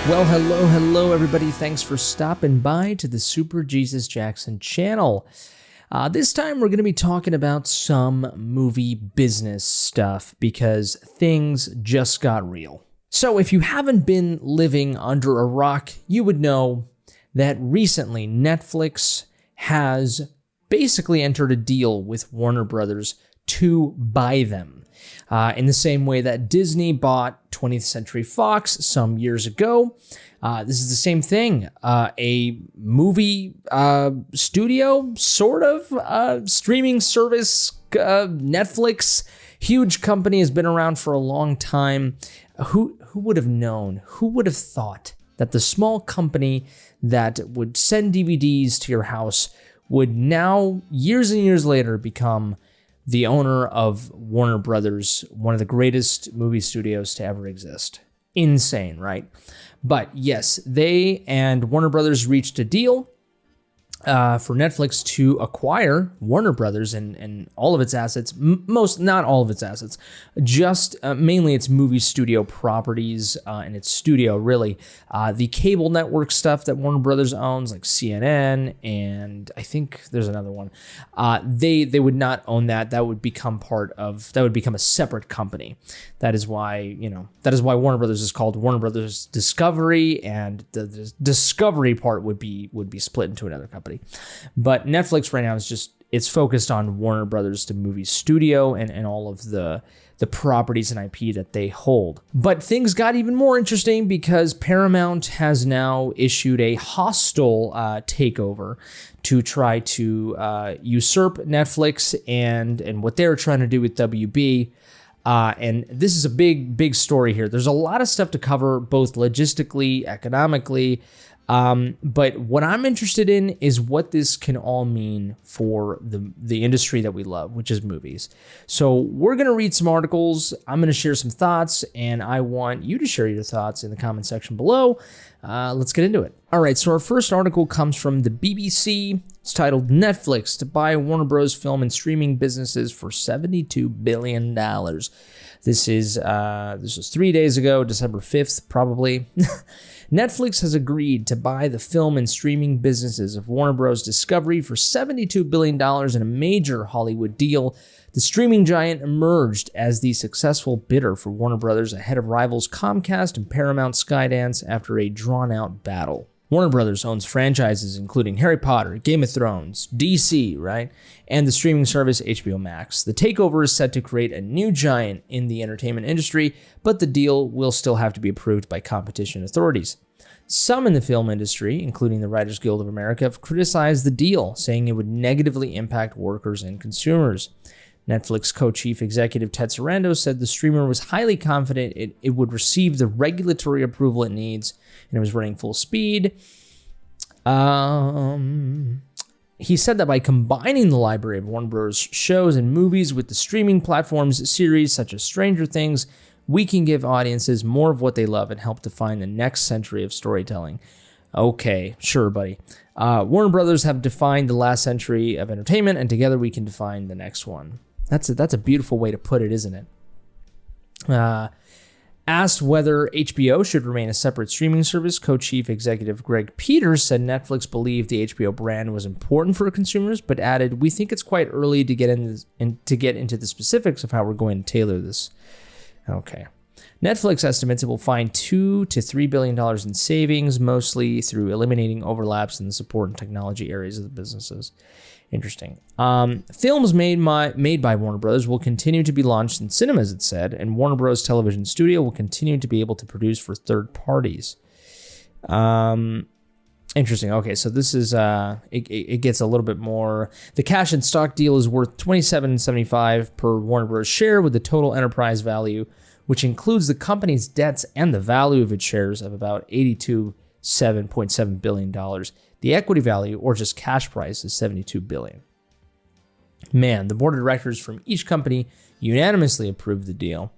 Well, hello, everybody. Thanks for stopping by to the Super Jesus Jackson channel. This time, we're going to be talking about some movie business stuff because things just got real. So, if you haven't been living under a rock, you would know that recently Netflix has basically entered a deal with Warner Brothers to buy them. In the same way that Disney bought 20th Century Fox some years ago. This is the same thing. A movie studio, sort of, streaming service, Netflix, huge company, has been around for a long time. Who would have known? Who would have thought that the small company that would send DVDs to your house would now, years and years later, become the owner of Warner Brothers, one of the greatest movie studios to ever exist? Insane, right? But yes, they and Warner Brothers reached a deal for Netflix to acquire Warner Brothers and all of its assets, not all of its assets, just mainly its movie studio properties and its studio, really. The cable network stuff that Warner Brothers owns, like CNN, and I think there's another one. They would not own that. That would become a separate company. That is why Warner Brothers is called Warner Brothers Discovery, and the Discovery part would be split into another company. But Netflix right now it's focused on Warner Brothers, the movie studio, and all of the properties and IP that they hold. But things got even more interesting because Paramount has now issued a hostile takeover to try to usurp Netflix and what they're trying to do with WB. And this is a big story here. There's a lot of stuff to cover, both logistically, economically. But what I'm interested in is what this can all mean for the industry that we love, which is movies. So we're going to read some articles. I'm going to share some thoughts, and I want you to share your thoughts in the comment section below. Let's get into it. All right, so our first article comes from the BBC. It's titled "Netflix to buy Warner Bros. Film and streaming businesses for $72 billion." This was 3 days ago, December 5th, probably. Netflix has agreed to buy the film and streaming businesses of Warner Bros. Discovery for $72 billion in a major Hollywood deal. The streaming giant emerged as the successful bidder for Warner Bros. Ahead of rivals Comcast and Paramount Skydance after a drawn-out battle. Warner Brothers owns franchises including Harry Potter, Game of Thrones, DC, right? And the streaming service HBO Max. The takeover is set to create a new giant in the entertainment industry, but the deal will still have to be approved by competition authorities. Some in the film industry, including the Writers Guild of America, have criticized the deal, saying it would negatively impact workers and consumers. Netflix co-chief executive Ted Sarandos said the streamer was highly confident it would receive the regulatory approval it needs, and it was running full speed. He said that by combining the library of Warner Bros. Shows and movies with the streaming platform's series such as Stranger Things, we can give audiences more of what they love and help define the next century of storytelling. Okay, sure, buddy. Warner Brothers have defined the last century of entertainment, and together we can define the next one. That's a beautiful way to put it, isn't it? Asked whether HBO should remain a separate streaming service, co-chief executive Greg Peters said Netflix believed the HBO brand was important for consumers, but added, "We think it's quite early to get into the specifics of how we're going to tailor this." Okay. Netflix estimates it will find $2 to $3 billion in savings, mostly through eliminating overlaps in the support and technology areas of the businesses. Interesting. Films made by Warner Bros. Will continue to be launched in cinemas, it said, and Warner Bros. Television Studio will continue to be able to produce for third parties. Interesting. Okay, so this is it gets a little bit more. The cash and stock deal is worth $27.75 per Warner Bros. Share, with the total enterprise value, which includes the company's debts and the value of its shares, of about $87.7 billion. The equity value, or just cash price, is $72 billion. Man, the board of directors from each company unanimously approved the deal.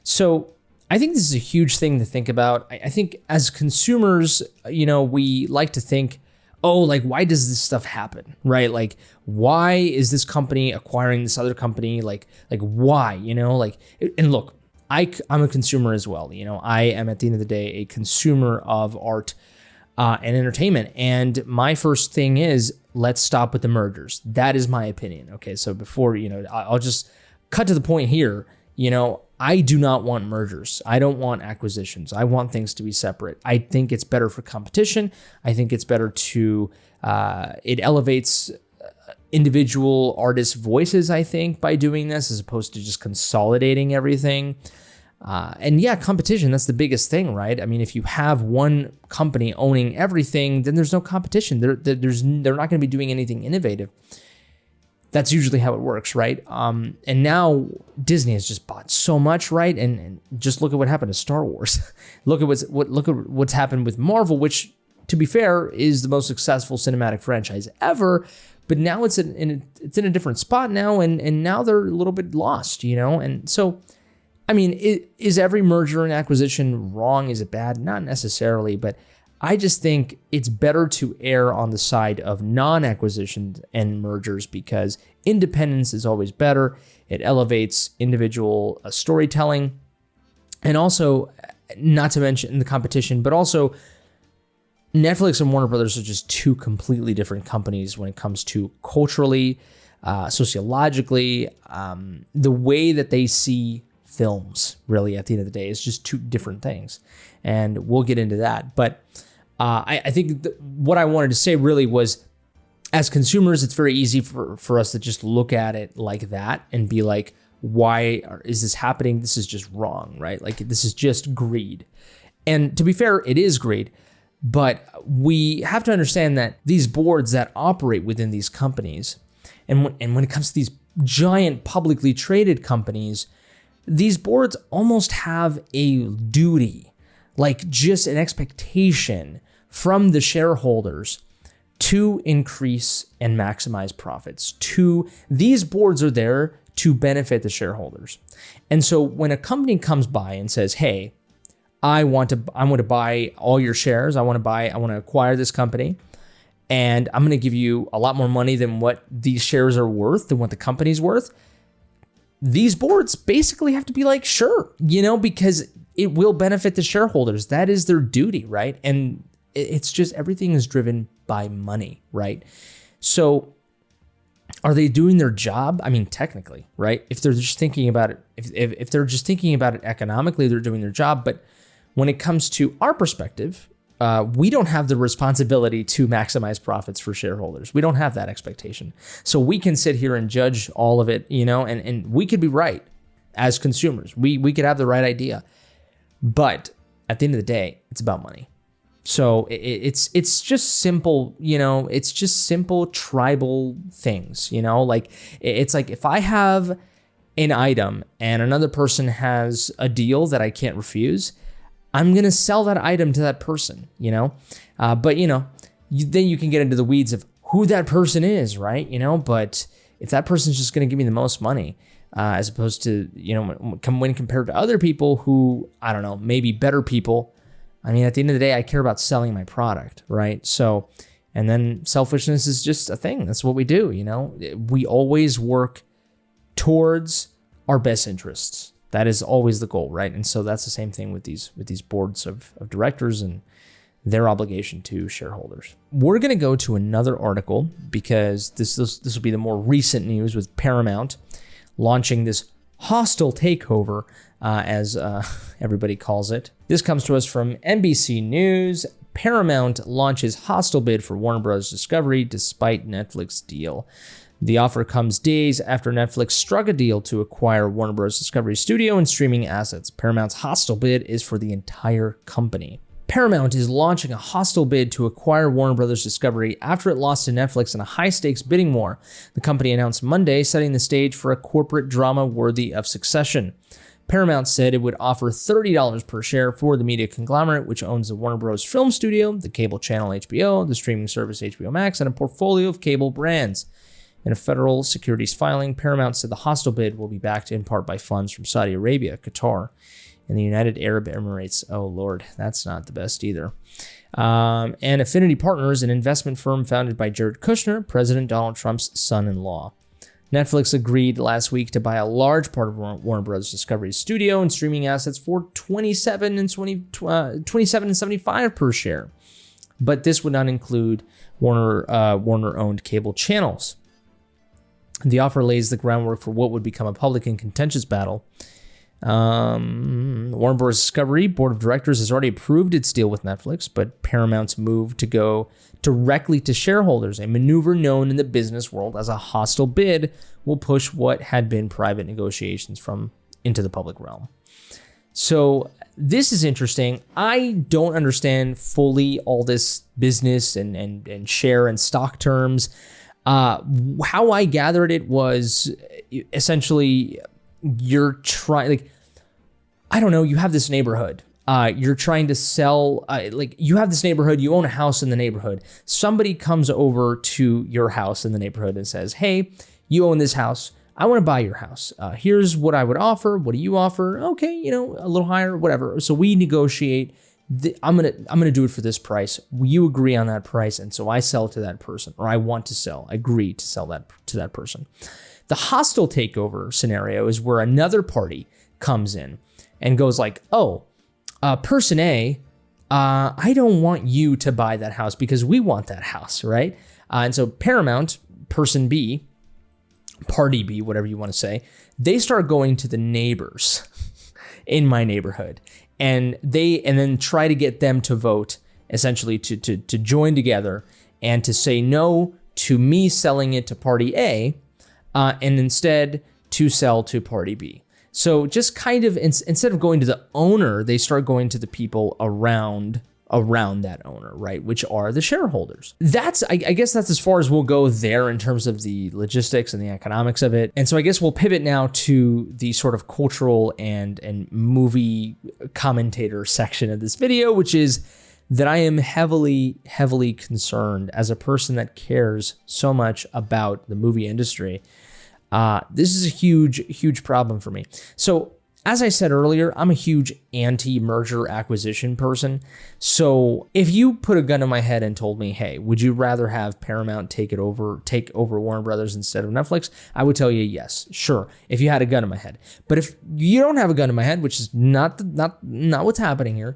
So I think this is a huge thing to think about. I think as consumers, we like to think, oh, like, why does this stuff happen, right? Like, why is this company acquiring this other company? Like why, and look, I'm a consumer as well. I am at the end of the day a consumer of art and entertainment. And my first thing is, let's stop with the mergers. That is my opinion. Okay, so before, I'll just cut to the point here. I do not want mergers. I don't want acquisitions. I want things to be separate. I think it's better for competition. I think it's better it elevates individual artists' voices, I think, by doing this, as opposed to just consolidating everything. And yeah, competition, that's the biggest thing, right? I mean, if you have one company owning everything, then there's no competition. They're not going to be doing anything innovative. That's usually how it works, right? And now Disney has just bought so much, right? And just look at what happened to Star Wars. Look at what's happened with Marvel, which, to be fair, is the most successful cinematic franchise ever. But now it's in a different spot now, and now they're a little bit lost, And so, I mean, is every merger and acquisition wrong? Is it bad? Not necessarily, but I just think it's better to err on the side of non-acquisitions and mergers, because independence is always better. It elevates individual storytelling, and also, not to mention the competition, but also Netflix and Warner Brothers are just two completely different companies when it comes to culturally, sociologically, the way that they see films, really, at the end of the day, is just two different things. And we'll get into that. But I think what I wanted to say really was, as consumers, it's very easy for us to just look at it like that and be like, why is this happening? This is just wrong, right? Like, this is just greed. And to be fair, it is greed. But we have to understand that these boards that operate within these companies, and when it comes to these giant publicly traded companies, these boards almost have a duty, like just an expectation from the shareholders to increase and maximize profits. These boards are there to benefit the shareholders. And so when a company comes by and says, hey, I want to buy all your shares, I want to acquire this company, and I'm going to give you a lot more money than what these shares are worth, than what the company's worth, these boards basically have to be like, sure, because it will benefit the shareholders. That is their duty, right? And it's just, everything is driven by money, right? So are they doing their job? I mean, technically, right? If they're just thinking about it, if they're just thinking about it economically, they're doing their job. But when it comes to our perspective, we don't have the responsibility to maximize profits for shareholders. We don't have that expectation. So we can sit here and judge all of it, and we could be right as consumers. We could have the right idea. But at the end of the day, it's about money. So it's just simple, it's just simple tribal things, like it's like, if I have an item and another person has a deal that I can't refuse, I'm going to sell that item to that person, but then you can get into the weeds of who that person is, right? But if that person's just going to give me the most money, as opposed to, when compared to other people who, I don't know, maybe better people, I mean, at the end of the day, I care about selling my product, right? So, and then selfishness is just a thing. That's what we do, We always work towards our best interests. That is always the goal, right? And so that's the same thing with these boards of directors and their obligation to shareholders. We're going to go to another article, because this will be the more recent news, with Paramount launching this hostile takeover, as everybody calls it. This comes to us from NBC News. Paramount launches hostile bid for Warner Bros. Discovery despite Netflix deal. The offer comes days after Netflix struck a deal to acquire Warner Bros. Discovery studio and streaming assets. Paramount's hostile bid is for the entire company. Paramount is launching a hostile bid to acquire Warner Bros. Discovery after it lost to Netflix in a high-stakes bidding war, the company announced Monday, setting the stage for a corporate drama worthy of Succession. Paramount said it would offer $30 per share for the media conglomerate, which owns the Warner Bros. Film studio, the cable channel HBO, the streaming service HBO Max, and a portfolio of cable brands. In a federal securities filing, Paramount said the hostile bid will be backed in part by funds from Saudi Arabia, Qatar, and the United Arab Emirates. Oh, Lord, that's not the best either. And Affinity Partners, an investment firm founded by Jared Kushner, President Donald Trump's son-in-law. Netflix agreed last week to buy a large part of Warner Bros. Discovery's studio and streaming assets for $27.75 per share. But this would not include Warner-owned cable channels. The offer lays the groundwork for what would become a public and contentious battle. Warner Bros. Discovery Board of Directors has already approved its deal with Netflix, but Paramount's move to go directly to shareholders, a maneuver known in the business world as a hostile bid, will push what had been private negotiations into the public realm. So this is interesting. I don't understand fully all this business and share and stock terms. How I gathered it was essentially you're trying, like, I don't know, you have this neighborhood. You're trying to sell, you have this neighborhood, you own a house in the neighborhood. Somebody comes over to your house in the neighborhood and says, hey, you own this house. I want to buy your house. Here's what I would offer. What do you offer? Okay, a little higher, whatever. So we negotiate. I'm gonna do it for this price. You agree on that price, and so I sell to that person, or I agree to sell that to that person. The hostile takeover scenario is where another party comes in and goes like, oh, person A, I don't want you to buy that house because we want that house, right? And so Paramount, person B, party B, whatever you want to say, they start going to the neighbors in my neighborhood, and then try to get them to vote, essentially to join together and to say no to me selling it to party A, and instead to sell to party B. So just kind of, instead of going to the owner, they start going to the people around that owner, right? Which are the shareholders. I guess that's as far as we'll go there in terms of the logistics and the economics of it. And so I guess we'll pivot now to the sort of cultural and movie commentator section of this video, which is that I am heavily, heavily concerned as a person that cares so much about the movie industry. This is a huge, huge problem for me. So as I said earlier, I'm a huge anti-merger acquisition person. So if you put a gun to my head and told me, hey, would you rather have Paramount take over Warner Brothers instead of Netflix? I would tell you yes, sure, if you had a gun to my head. But if you don't have a gun to my head, which is not what's happening here,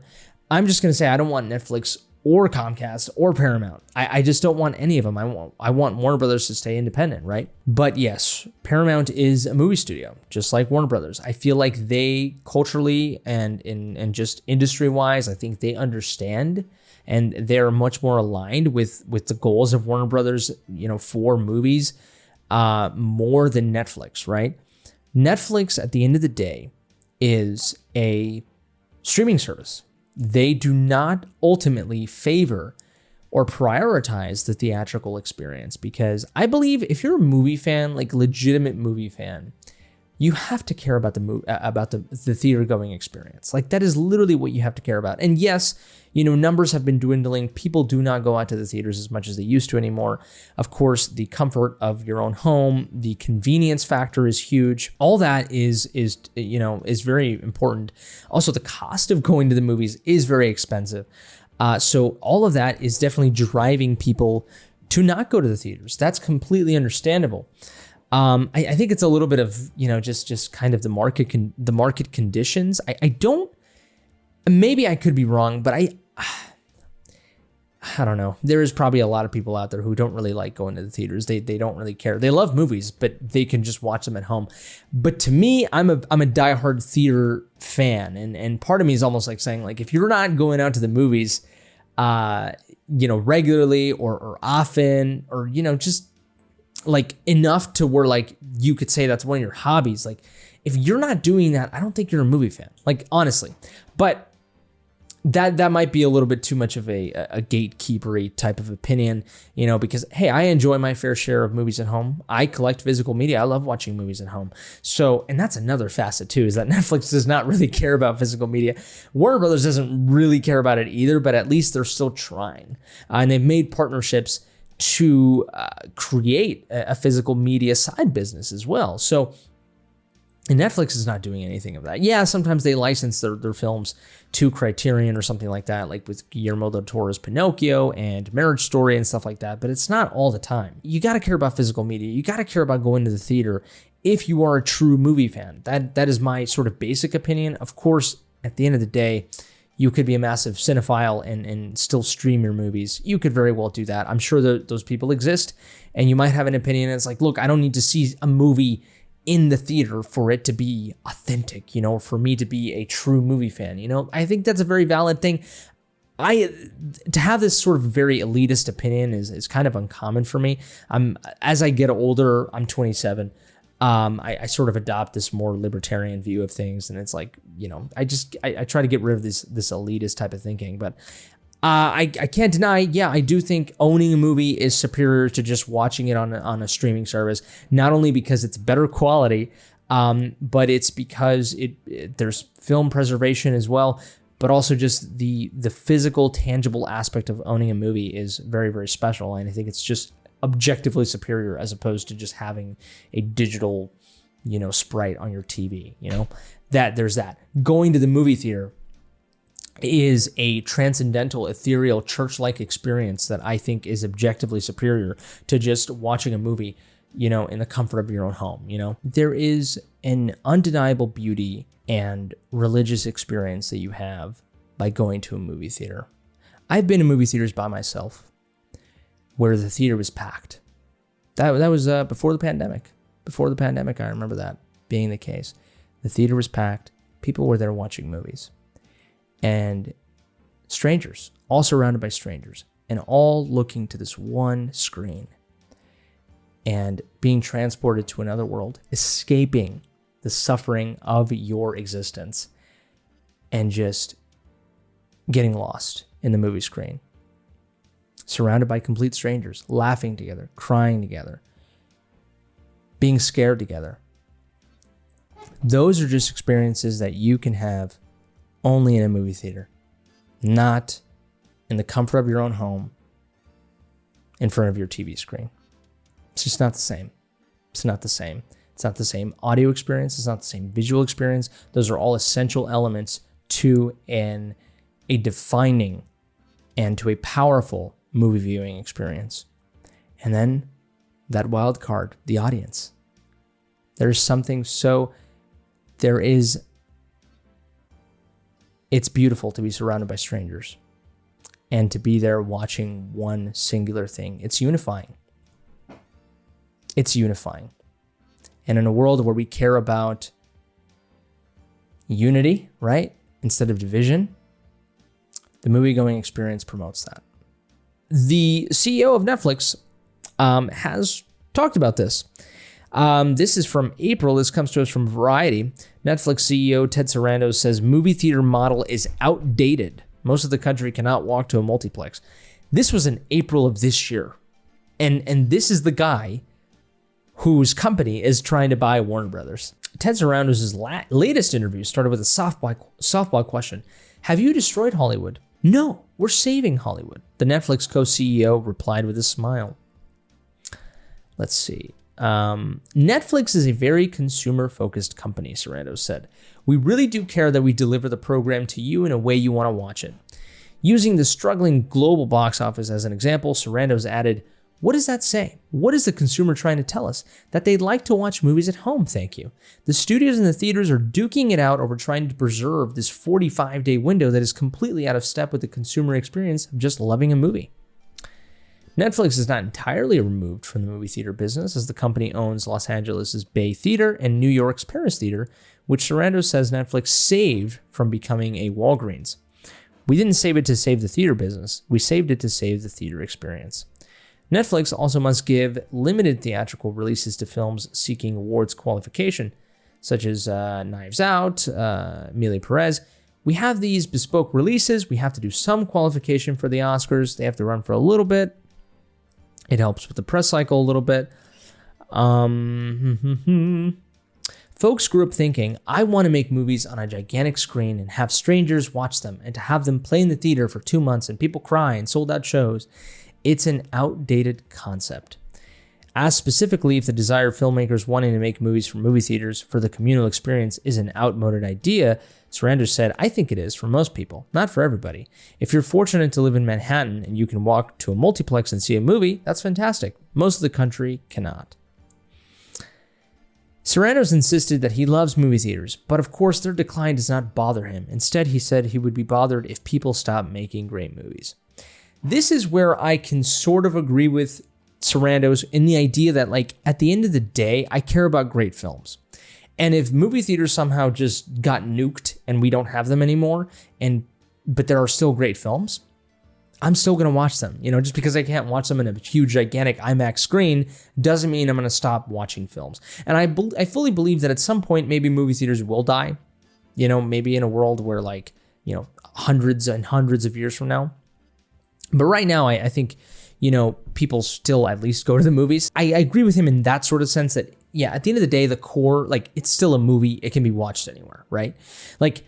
I'm just going to say I don't want Netflix or Comcast or Paramount. I just don't want any of them. I want Warner Brothers to stay independent, right? But yes, Paramount is a movie studio, just like Warner Brothers. I feel like they culturally and just industry-wise, I think they understand and they're much more aligned with the goals of Warner Brothers, for movies, more than Netflix, right? Netflix, at the end of the day, is a streaming service. They do not ultimately favor or prioritize the theatrical experience, because I believe if you're a movie fan, like legitimate movie fan, you have to care about the theater going experience. Like that is literally what you have to care about. And yes, numbers have been dwindling. People do not go out to the theaters as much as they used to anymore. Of course, the comfort of your own home, the convenience factor is huge. All that is very important. Also, the cost of going to the movies is very expensive. So all of that is definitely driving people to not go to the theaters. That's completely understandable. I think it's a little bit of, just kind of the market conditions. I don't, maybe I could be wrong, but I don't know. There is probably a lot of people out there who don't really like going to the theaters. They don't really care. They love movies, but they can just watch them at home. But to me, I'm a diehard theater fan. And part of me is almost like saying, like, if you're not going out to the movies, regularly or often, or, just like enough to where like you could say that's one of your hobbies. Like if you're not doing that, I don't think you're a movie fan, like honestly. But that might be a little bit too much of a gatekeepery type of opinion, because hey, I enjoy my fair share of movies at home. I collect physical media. I love watching movies at home. So, and that's another facet too, is that Netflix does not really care about physical media. Warner Brothers doesn't really care about it either, but at least they're still trying. And they've made partnerships to create a physical media side business as well. So And Netflix is not doing anything of that. Yeah, sometimes they license their films to Criterion or something like that, like with Guillermo del Toro's Pinocchio and Marriage Story and stuff like that, but it's not all the time. You got to care about physical media. You got to care about going to the theater if you are a true movie fan. That is my sort of basic opinion. Of course, at the end of the day, you could be a massive cinephile and still stream your movies. You could very well do that. I'm sure that those people exist, and you might have an opinion. It's like, look, I don't need to see a movie in the theater for it to be authentic, for me to be a true movie fan. I think that's a very valid thing. To have this sort of very elitist opinion is kind of uncommon for me. As I get older, I'm 27. I sort of adopt this more libertarian view of things, and it's like, I try to get rid of this elitist type of thinking. But I can't deny, I do think owning a movie is superior to just watching it on a streaming service, not only because it's better quality, but it's because there's film preservation as well, but also just the physical, tangible aspect of owning a movie is very, very special, and I think it's just objectively superior as opposed to just having a digital, sprite on your TV, there's that. Going to the movie theater is a transcendental, ethereal, church-like experience that I think is objectively superior to just watching a movie, in the comfort of your own home, There is an undeniable beauty and religious experience that you have by going to a movie theater. I've been to movie theaters by myself where the theater was packed. That was before the pandemic. Before the pandemic, I remember that being the case. The theater was packed. People were there watching movies. And strangers, all surrounded by strangers, and all looking to this one screen and being transported to another world, escaping the suffering of your existence and just getting lost in the movie screen. Surrounded by complete strangers, laughing together, crying together, being scared together. Those are just experiences that you can have only in a movie theater, not in the comfort of your own home in front of your TV screen. It's just not the same. It's not the same. It's not the same audio experience. It's not the same visual experience. Those are all essential elements to a defining and to a powerful movie viewing experience. And then that wild card, the audience. It's beautiful to be surrounded by strangers and to be there watching one singular thing. It's unifying. It's unifying. And in a world where we care about unity, right, instead of division, the movie-going experience promotes that. The CEO of Netflix has talked about this. This is from April. This comes to us from Variety. Netflix CEO Ted Sarandos says movie theater model is outdated. Most of the country cannot walk to a multiplex. This was in April of this year. And this is the guy whose company is trying to buy Warner Brothers. Ted Sarandos' latest interview started with a softball question. Have you destroyed Hollywood? No, we're saving Hollywood. The Netflix co-CEO replied with a smile. Let's see. Netflix is a very consumer-focused company, Sarandos said. We really do care that we deliver the program to you in a way you want to watch it. Using the struggling global box office as an example, Sarandos added, what does that say? What is the consumer trying to tell us? That they'd like to watch movies at home, thank you. The studios and the theaters are duking it out over trying to preserve this 45-day window that is completely out of step with the consumer experience of just loving a movie. Netflix is not entirely removed from the movie theater business, as the company owns Los Angeles' Bay Theater and New York's Paris Theater, which Sarandos says Netflix saved from becoming a Walgreens. We didn't save it to save the theater business. We saved it to save the theater experience. Netflix also must give limited theatrical releases to films seeking awards qualification, such as Knives Out, Emilia Perez. We have these bespoke releases. We have to do some qualification for the Oscars. They have to run for a little bit. It helps with the press cycle a little bit. Folks grew up thinking, I want to make movies on a gigantic screen and have strangers watch them and to have them play in the theater for 2 months and people cry and sold out shows. It's an outdated concept. Asked specifically if the desire of filmmakers wanting to make movies for movie theaters for the communal experience is an outmoded idea, Sarandon said, I think it is for most people, not for everybody. If you're fortunate to live in Manhattan and you can walk to a multiplex and see a movie, that's fantastic. Most of the country cannot. Sarandon insisted that he loves movie theaters, but of course their decline does not bother him. Instead, he said he would be bothered if people stopped making great movies. This is where I can sort of agree with Sarandon in the idea that, like, at the end of the day, I care about great films. And if movie theaters somehow just got nuked and we don't have them anymore, but there are still great films, I'm still going to watch them. Just because I can't watch them in a huge, gigantic IMAX screen doesn't mean I'm going to stop watching films. And I fully believe that at some point, maybe movie theaters will die, maybe in a world where, like, hundreds and hundreds of years from now. But right now, I think, people still at least go to the movies. I agree with him in that sort of sense that, yeah, at the end of the day, the core, like, it's still a movie. It can be watched anywhere, right? Like,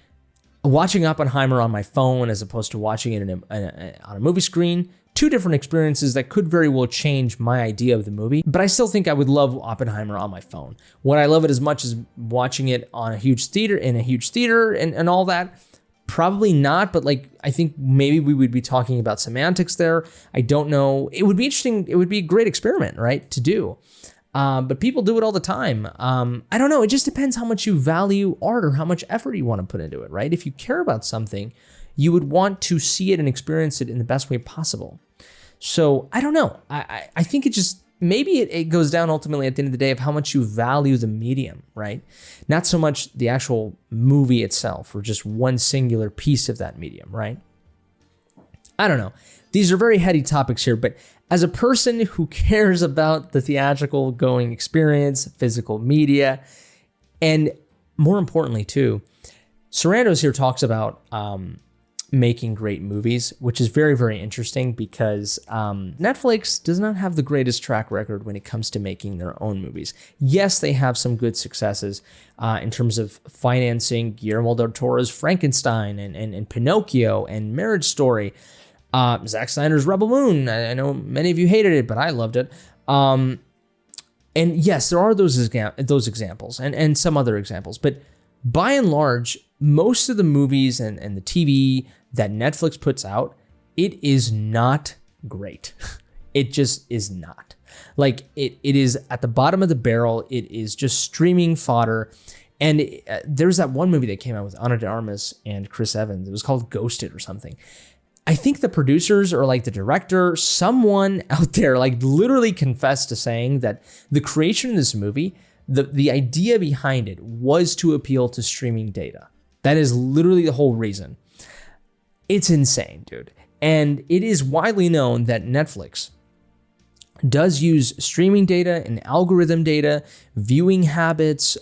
watching Oppenheimer on my phone as opposed to watching it on a movie screen, two different experiences that could very well change my idea of the movie. But I still think I would love Oppenheimer on my phone. Would I love it as much as watching it on a huge theater, and all that? Probably not, but, like, I think maybe we would be talking about semantics there. I don't know. It would be interesting. It would be a great experiment, right, to do. But people do it all the time. I don't know. It just depends how much you value art or how much effort you want to put into it, right? If you care about something, you would want to see it and experience it in the best way possible. So I don't know. I think maybe it goes down ultimately at the end of the day of how much you value the medium, right? Not so much the actual movie itself or just one singular piece of that medium, right? I don't know. These are very heady topics here, but as a person who cares about the theatrical going experience, physical media, and more importantly too, Sarandon here talks about making great movies, which is very, very interesting because Netflix does not have the greatest track record when it comes to making their own movies. Yes, they have some good successes in terms of financing Guillermo del Toro's Frankenstein and Pinocchio and Marriage Story. Zack Snyder's Rebel Moon. I know many of you hated it, but I loved it. And yes, there are those examples and some other examples, but by and large, most of the movies and the TV that Netflix puts out, it is not great. It just is not. Like, it is at the bottom of the barrel. It is just streaming fodder. And there's that one movie that came out with Ana de Armas and Chris Evans. It was called Ghosted or something. I think the producers or, like, the director, someone out there, like, literally confessed to saying that the creation of this movie, the idea behind it was to appeal to streaming data. That is literally the whole reason. It's insane, dude. And it is widely known that Netflix does use streaming data and algorithm data, viewing habits,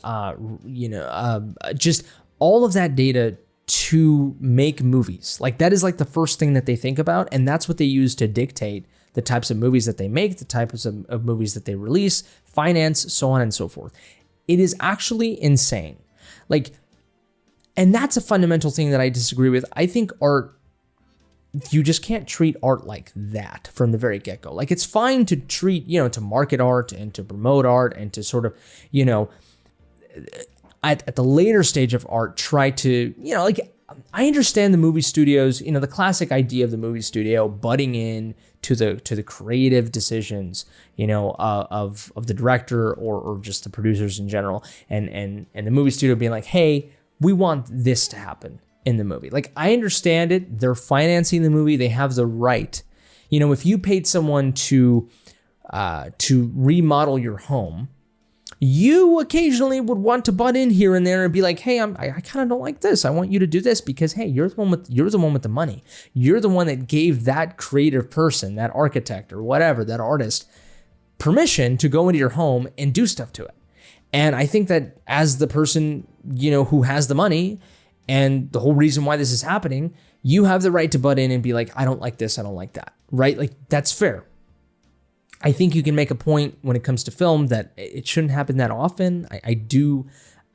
just all of that data to make movies. Like, that is like the first thing that they think about, and that's what they use to dictate the types of movies that they make, the types of movies that they release, finance, so on and so forth. It is actually insane. Like, and that's a fundamental thing that I disagree with. I think art, you just can't treat art like that from the very get-go. Like, it's fine to treat, to market art and to promote art and to sort of, at the later stage of art, try to, I understand the movie studios, the classic idea of the movie studio butting in to the creative decisions, of the director or just the producers in general, and the movie studio being like, hey, we want this to happen in the movie. Like, I understand it. They're financing the movie. They have the right. If you paid someone to remodel your home, you occasionally would want to butt in here and there and be like, hey, I kind of don't like this. I want you to do this because, hey, you're the one with the money. You're the one that gave that creative person, that architect or whatever, that artist, permission to go into your home and do stuff to it. And I think that as the person, who has the money and the whole reason why this is happening, you have the right to butt in and be like, I don't like this. I don't like that. Right? Like, that's fair. I think you can make a point when it comes to film that it shouldn't happen that often.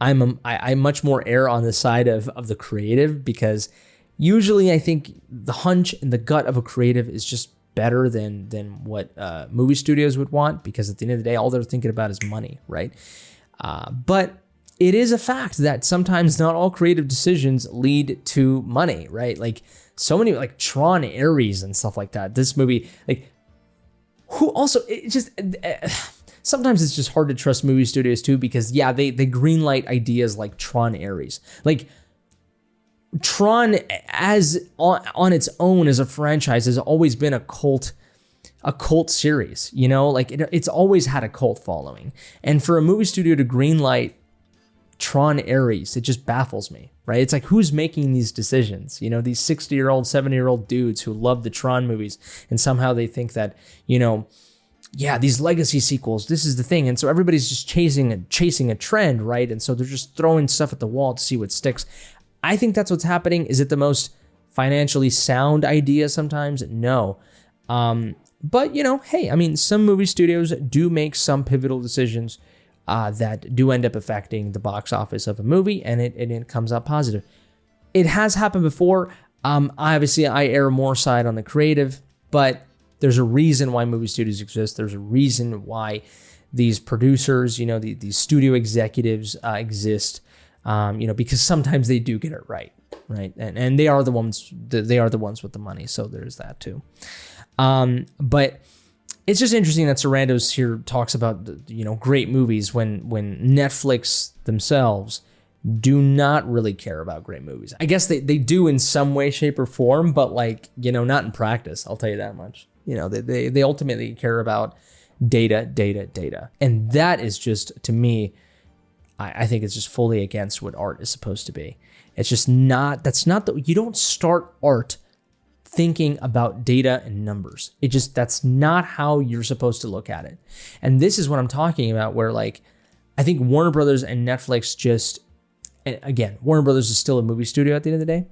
I much more err on the side of the creative, because usually I think the hunch and the gut of a creative is just better than what movie studios would want, because at the end of the day, all they're thinking about is money, right? But it is a fact that sometimes not all creative decisions lead to money, right? Like so many, like Tron Ares and stuff like that. This movie, like, who also, it just, sometimes it's just hard to trust movie studios too, because yeah, they greenlight ideas like Tron Ares. Like Tron as on its own as a franchise has always been a cult series, you know, like it's always had a cult following. And for a movie studio to greenlight Tron Ares, it just baffles me, right? It's like, who's making these decisions? You know, these 60-year-old, 70-year-old dudes who love the Tron movies, and somehow they think that, you know, yeah, these legacy sequels, this is the thing. And so everybody's just chasing a trend, right? And so they're just throwing stuff at the wall to see what sticks. I think that's what's happening. Is it the most financially sound idea sometimes? No. But, you know, hey, I mean, some movie studios do make some pivotal decisions that do end up affecting the box office of a movie, and it comes out positive. It has happened before. Obviously, I err more side on the creative, but there's a reason why movie studios exist. There's a reason why these producers, you know, these studio executives exist, you know, because sometimes they do get it right? And they are the ones with the money. So there's that too. But it's just interesting that Sarandos here talks about, you know, great movies when Netflix themselves do not really care about great movies. I guess they do in some way, shape, or form, but like, you know, not in practice. I'll tell you that much. You know, they ultimately care about data. And that is just, to me, I think it's just fully against what art is supposed to be. It's just not, you don't start art thinking about data and numbers. That's not how you're supposed to look at it. And this is what I'm talking about, where like, I think Warner Brothers and Netflix just, and again, Warner Brothers is still a movie studio at the end of the day.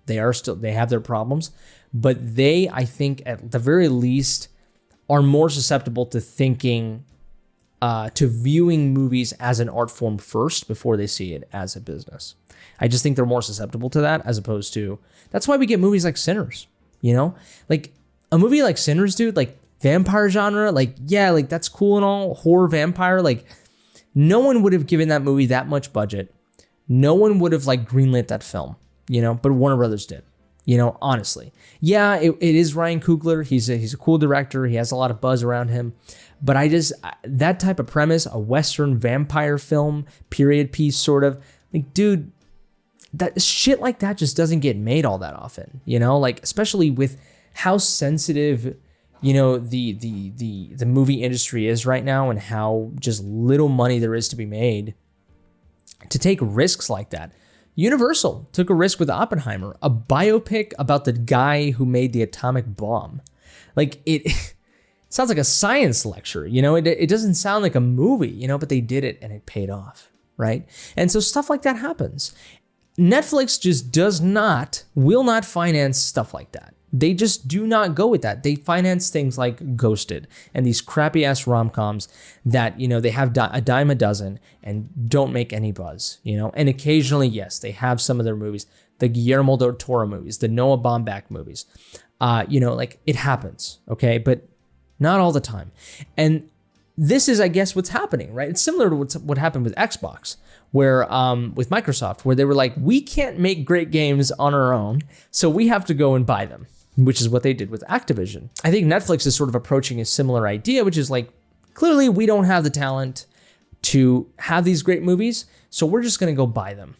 They have their problems, but they, I think at the very least, are more susceptible to thinking, to viewing movies as an art form first before they see it as a business. I just think they're more susceptible to that, as opposed to, that's why we get movies like Sinners, you know, like a movie like Sinners, dude, like vampire genre, like, yeah, like that's cool and all, horror vampire, like no one would have given that movie that much budget. No one would have like greenlit that film, you know, but Warner Brothers did, you know, honestly. Yeah, it is Ryan Coogler. He's a cool director. He has a lot of buzz around him. But that type of premise, a Western vampire film, period piece sort of, like, dude, that shit like that just doesn't get made all that often, you know, like, especially with how sensitive, you know, the movie industry is right now, and how just little money there is to be made to take risks like that. Universal took a risk with Oppenheimer, a biopic about the guy who made the atomic bomb. Like, it sounds like a science lecture, you know, it doesn't sound like a movie, you know, but they did it and it paid off, right? And so stuff like that happens. Netflix just will not finance stuff like that. They just do not go with that. They finance things like Ghosted and these crappy ass rom-coms that, you know, they have a dime a dozen and don't make any buzz, you know? And occasionally, yes, they have some of their movies, the Guillermo del Toro movies, the Noah Baumbach movies, you know, like it happens, okay? But not all the time. And this is, I guess, what's happening, right? It's similar to what happened with Xbox, where with Microsoft, where they were like, we can't make great games on our own, so we have to go and buy them, which is what they did with Activision. I think Netflix is sort of approaching a similar idea, which is like, clearly we don't have the talent to have these great movies, so we're just going to go buy them.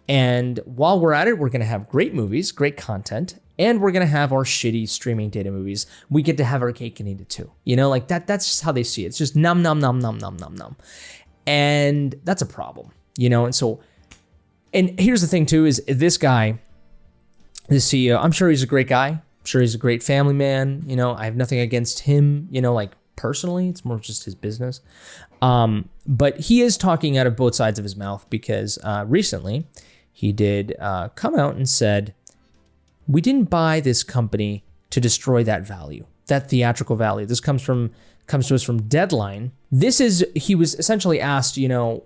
And while we're at it, we're going to have great movies, great content, and we're going to have our shitty streaming data movies. We get to have our cake and eat it too. You know, like that's just how they see it. It's just nom, nom, nom, nom, nom, nom, nom. And that's a problem, you know? And so, and here's the thing too, is this guy, the CEO, I'm sure he's a great guy. I'm sure he's a great family man. You know, I have nothing against him, you know, like personally, it's more just his business. But he is talking out of both sides of his mouth, because recently he did come out and said, we didn't buy this company to destroy that value, that theatrical value. This comes to us from Deadline. He was essentially asked, you know,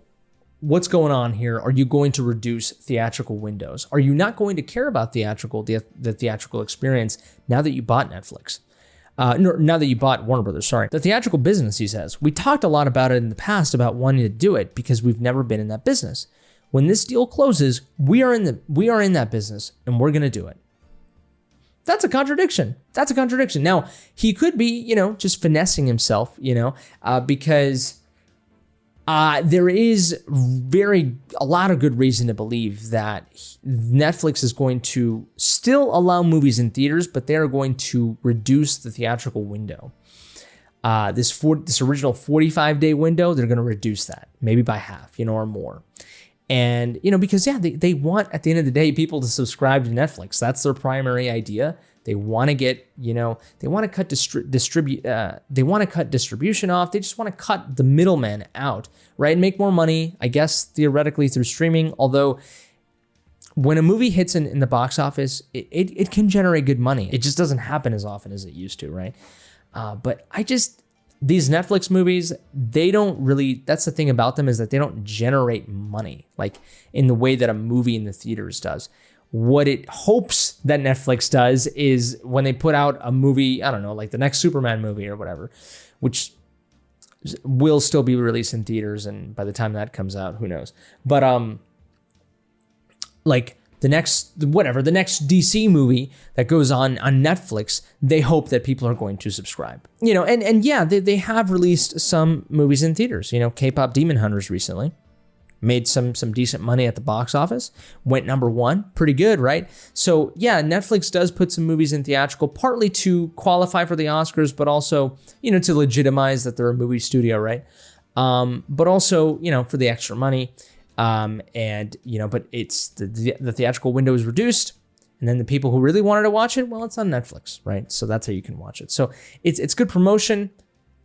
what's going on here? Are you going to reduce theatrical windows? Are you not going to care about the theatrical experience now that you bought Netflix? No, now that you bought Warner Brothers, sorry. The theatrical business, he says. We talked a lot about it in the past about wanting to do it because we've never been in that business. When this deal closes, we are in that business and we're going to do it. That's a contradiction. Now, he could be, just finessing himself, because there is a lot of good reason to believe that Netflix is going to still allow movies in theaters, but they are going to reduce the theatrical window. This original 45-day window, they're going to reduce that maybe by half, or more. And, because they want, at the end of the day, people to subscribe to Netflix. That's their primary idea. They want to get, they want to cut distribution off. They just want to cut the middleman out, right? And make more money, I guess, theoretically through streaming. Although when a movie hits in the box office, it can generate good money. It just doesn't happen as often as it used to, right? But these Netflix movies, they don't really, that's the thing about them, is that they don't generate money like in the way that a movie in the theaters does. What it hopes that Netflix does is when they put out a movie, I don't know, like the next Superman movie or whatever, which will still be released in theaters, and by the time that comes out, who knows? But like the next DC movie that goes on Netflix, they hope that people are going to subscribe. And yeah, they have released some movies in theaters. K-pop Demon Hunters recently made some decent money at the box office, went #1, pretty good, right? So yeah, Netflix does put some movies in theatrical, partly to qualify for the Oscars, but also, to legitimize that they're a movie studio, right? But also, for the extra money. But it's the theatrical window is reduced, and then the people who really wanted to watch it, well, it's on Netflix, right? So that's how you can watch it. So it's good promotion,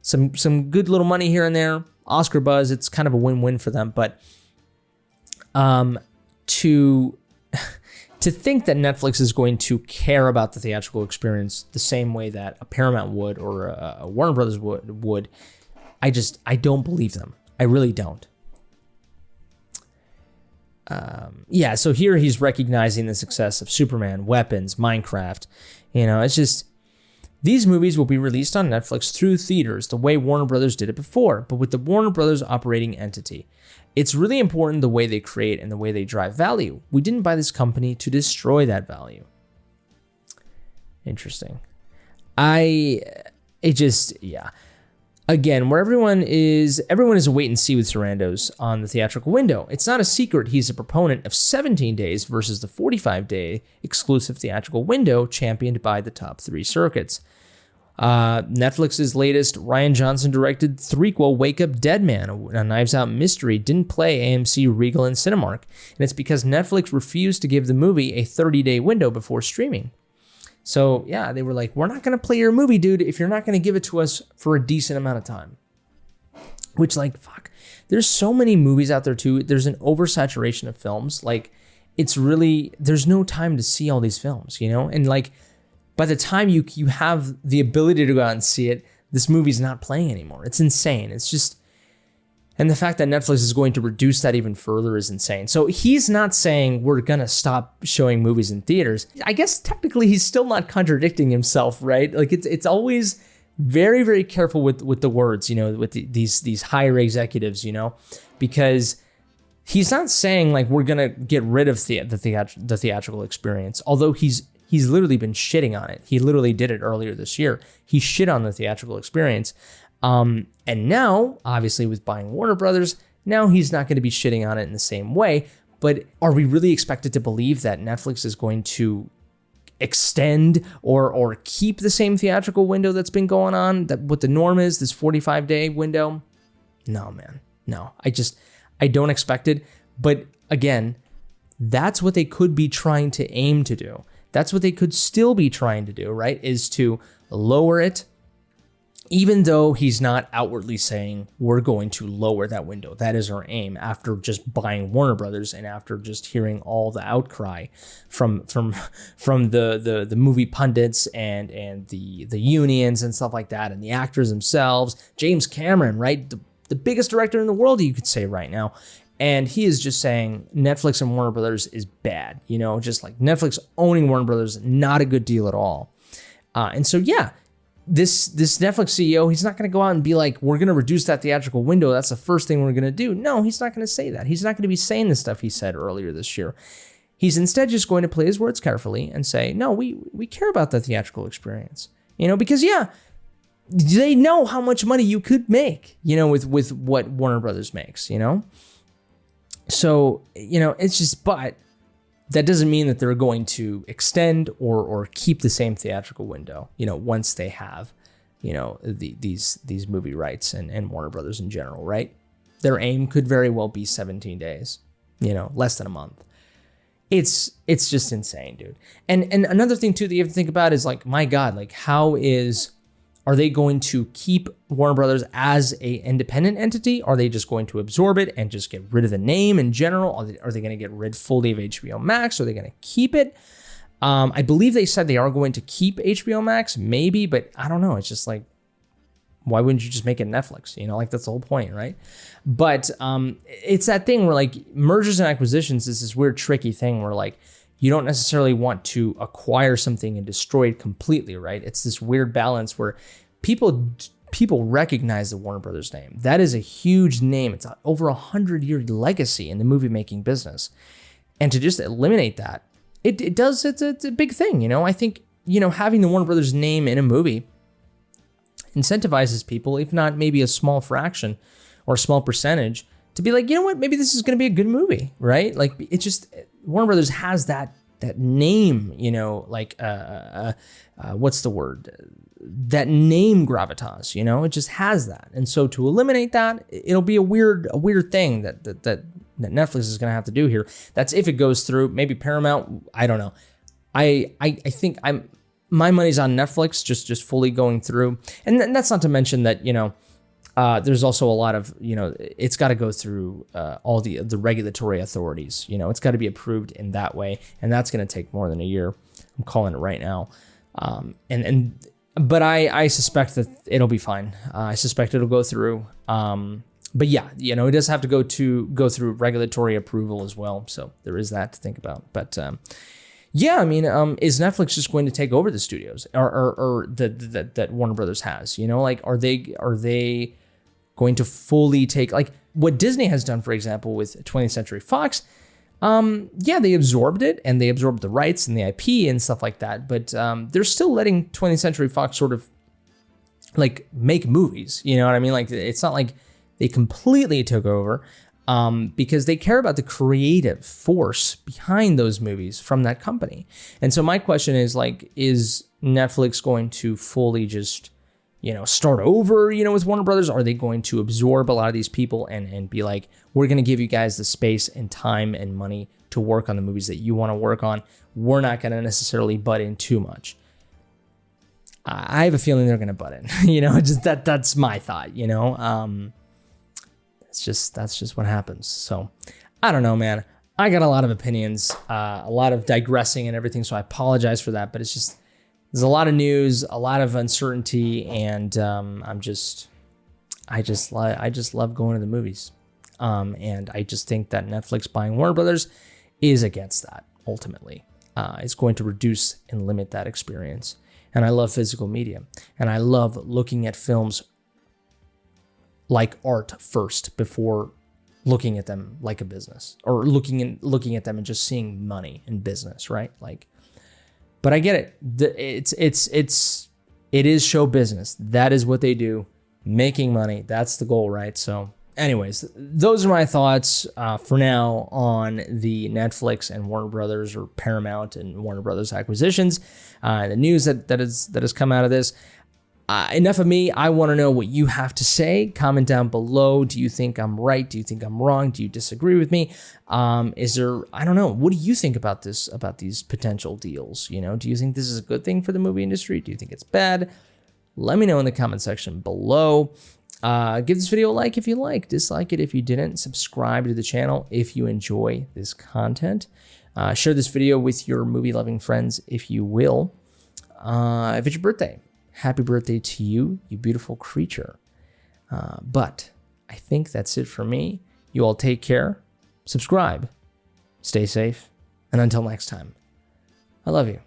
some good little money here and there, Oscar buzz. It's kind of a win-win for them, but to think that Netflix is going to care about the theatrical experience the same way that a Paramount would or a Warner Brothers would, I don't believe them. I really don't. So here he's recognizing the success of Superman, Weapons, Minecraft. It's just, these movies will be released on Netflix through theaters the way Warner Brothers did it before, but with the Warner Brothers operating entity. It's really important the way they create and the way they drive value. We didn't buy this company to destroy that value. Interesting. Again, where everyone is a wait and see with Sarandos on the theatrical window. It's not a secret he's a proponent of 17 days versus the 45-day exclusive theatrical window championed by the top 3 circuits. Netflix's latest Rian Johnson directed threequel, Wake Up Dead Man, a Knives Out mystery, didn't play AMC, Regal, and Cinemark. And it's because Netflix refused to give the movie a 30-day window before streaming. So yeah, they were like, we're not going to play your movie, dude, if you're not going to give it to us for a decent amount of time. Which, fuck. There's so many movies out there too. There's an oversaturation of films. There's no time to see all these films, And by the time you have the ability to go out and see it, this movie's not playing anymore. It's insane. It's just, and the fact that Netflix is going to reduce that even further is insane. So he's not saying we're going to stop showing movies in theaters. I guess technically he's still not contradicting himself, right? It's always very, very careful with the words, with these higher executives, because he's not saying we're going to get rid of the theatrical experience, although he's literally been shitting on it. He literally did it earlier this year. He shit on the theatrical experience. And now, obviously, with buying Warner Brothers, now he's not going to be shitting on it in the same way. But are we really expected to believe that Netflix is going to extend or keep the same theatrical window that's been going on? That what the norm is, this 45-day window? No, man. No, I don't expect it. But again, that's what they could be trying to aim to do. That's what they could still be trying to do, right? Is to lower it, even though he's not outwardly saying we're going to lower that window. That is our aim after just buying Warner Brothers and after just hearing all the outcry from the movie pundits and the unions and stuff like that, and the actors themselves. James Cameron, right? The biggest director in the world, you could say right now. And he is just saying Netflix and Warner Brothers is bad, just like Netflix owning Warner Brothers, not a good deal at all. And so, yeah, this Netflix CEO, he's not going to go out and be like, we're going to reduce that theatrical window. That's the first thing we're going to do. No, he's not going to say that. He's not going to be saying the stuff he said earlier this year. He's instead just going to play his words carefully and say, no, we care about the theatrical experience, because they know how much money you could make, with what Warner Brothers makes, So, it's just, but that doesn't mean that they're going to extend or keep the same theatrical window, once they have, these movie rights and Warner Brothers in general, right? Their aim could very well be 17 days, less than a month. It's just insane, dude. And another thing too that you have to think about is like, my God, like are they going to keep Warner Brothers as a independent entity? Are they just going to absorb it and just get rid of the name in general? Are they going to get rid fully of HBO Max? Are they going to keep it? I believe they said they are going to keep HBO Max, maybe, but I don't know. It's just like, why wouldn't you just make it Netflix? Like that's the whole point, right? But it's that thing where like mergers and acquisitions is this weird, tricky thing where like you don't necessarily want to acquire something and destroy it completely, right? It's this weird balance where people recognize the Warner Brothers name. That is a huge name. It's over 100-year legacy in the movie making business, and to just eliminate that, it's a big thing. I think having the Warner Brothers name in a movie incentivizes people, if not maybe a small fraction or a small percentage, to be like, maybe this is going to be a good movie, right? Like it's just Warner Brothers has that name, what's the word? That name gravitas, it just has that. And so to eliminate that, it'll be a weird thing that Netflix is going to have to do here. That's if it goes through. Maybe Paramount, I don't know. I think my money's on Netflix just fully going through. And that's not to mention that, there's also a lot of, it's got to go through all the regulatory authorities. It's got to be approved in that way. And that's going to take more than a year. I'm calling it right now. But I suspect that it'll be fine. I suspect it'll go through. But yeah, it does have to go through regulatory approval as well. So there is that to think about. But yeah, I mean, is Netflix just going to take over the studios or that Warner Brothers has? Like are they going to fully take like what Disney has done, for example, with 20th Century Fox? Yeah, they absorbed it and they absorbed the rights and the IP and stuff like that. But they're still letting 20th Century Fox sort of like make movies. You know what I mean? Like it's not like they completely took over. Because they care about the creative force behind those movies from that company. And so my question is like, is Netflix going to fully just, start over, with Warner Brothers? Are they going to absorb a lot of these people and be like, we're going to give you guys the space and time and money to work on the movies that you want to work on. We're not going to necessarily butt in too much. I have a feeling they're going to butt in, just that's my thought, That's just what happens. So I don't know, man. I got a lot of opinions, a lot of digressing and everything. So I apologize for that, but it's just, there's a lot of news, a lot of uncertainty. And I just love going to the movies. And I just think that Netflix buying Warner Brothers is against that ultimately. It's going to reduce and limit that experience. And I love physical media, and I love looking at films like art first before looking at them like a business, or looking at them and just seeing money in business, right? Like, but I get it. It is show business. That is what they do, making money. That's the goal, right? So anyways, those are my thoughts for now on the Netflix and Warner Brothers, or Paramount and Warner Brothers acquisitions, the news that has come out of this. Enough of me. I want to know what you have to say. Comment down below. Do you think I'm right? Do you think I'm wrong? Do you disagree with me? Is there, I don't know. What do you think about this, about these potential deals? Do you think this is a good thing for the movie industry? Do you think it's bad? Let me know in the comment section below. Give this video a like if you like, dislike it if you didn't, subscribe to the channel if you enjoy this content. Share this video with your movie loving friends if you will. If it's your birthday, happy birthday to you, you beautiful creature. But I think that's it for me. You all take care, subscribe, stay safe, and until next time, I love you.